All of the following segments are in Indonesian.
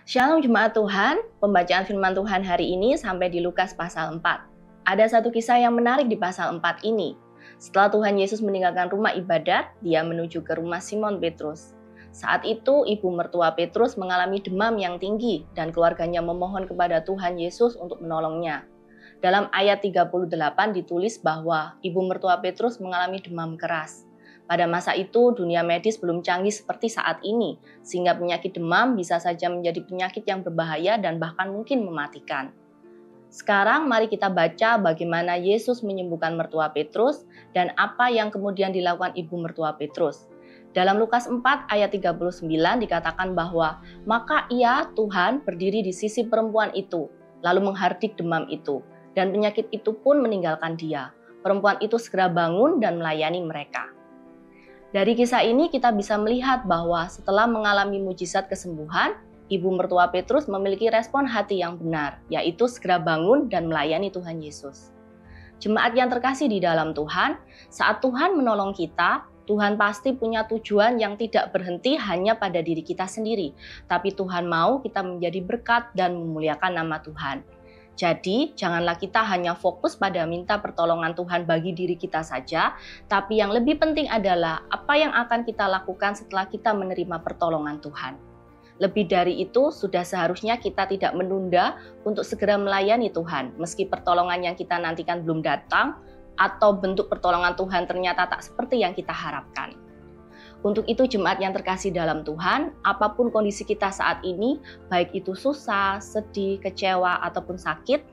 Shalom jemaat Tuhan, pembacaan firman Tuhan hari ini sampai di Lukas pasal 4. Ada satu kisah yang menarik di pasal 4 ini. Setelah Tuhan Yesus meninggalkan rumah ibadat, dia menuju ke rumah Simon Petrus. Saat itu ibu mertua Petrus mengalami demam yang tinggi dan keluarganya memohon kepada Tuhan Yesus untuk menolongnya. Dalam ayat 38 ditulis bahwa ibu mertua Petrus mengalami demam keras. Pada masa itu, dunia medis belum canggih seperti saat ini, sehingga penyakit demam bisa saja menjadi penyakit yang berbahaya dan bahkan mungkin mematikan. Sekarang mari kita baca bagaimana Yesus menyembuhkan mertua Petrus dan apa yang kemudian dilakukan ibu mertua Petrus. Dalam Lukas 4 ayat 39 dikatakan bahwa, maka ia, Tuhan, berdiri di sisi perempuan itu, lalu menghardik demam itu, dan penyakit itu pun meninggalkan dia. Perempuan itu segera bangun dan melayani mereka. Dari kisah ini kita bisa melihat bahwa setelah mengalami mujizat kesembuhan, ibu mertua Petrus memiliki respon hati yang benar, yaitu segera bangun dan melayani Tuhan Yesus. Jemaat yang terkasih di dalam Tuhan, saat Tuhan menolong kita, Tuhan pasti punya tujuan yang tidak berhenti hanya pada diri kita sendiri, tapi Tuhan mau kita menjadi berkat dan memuliakan nama Tuhan. Jadi, janganlah kita hanya fokus pada minta pertolongan Tuhan bagi diri kita saja, tapi yang lebih penting adalah apa yang akan kita lakukan setelah kita menerima pertolongan Tuhan. Lebih dari itu, sudah seharusnya kita tidak menunda untuk segera melayani Tuhan, meski pertolongan yang kita nantikan belum datang, atau bentuk pertolongan Tuhan ternyata tak seperti yang kita harapkan. Untuk itu jemaat yang terkasih dalam Tuhan, apapun kondisi kita saat ini, baik itu susah, sedih, kecewa, ataupun sakit,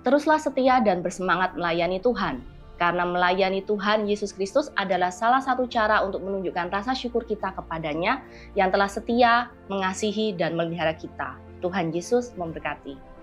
teruslah setia dan bersemangat melayani Tuhan. Karena melayani Tuhan Yesus Kristus adalah salah satu cara untuk menunjukkan rasa syukur kita kepadanya yang telah setia, mengasihi, dan memelihara kita. Tuhan Yesus memberkati.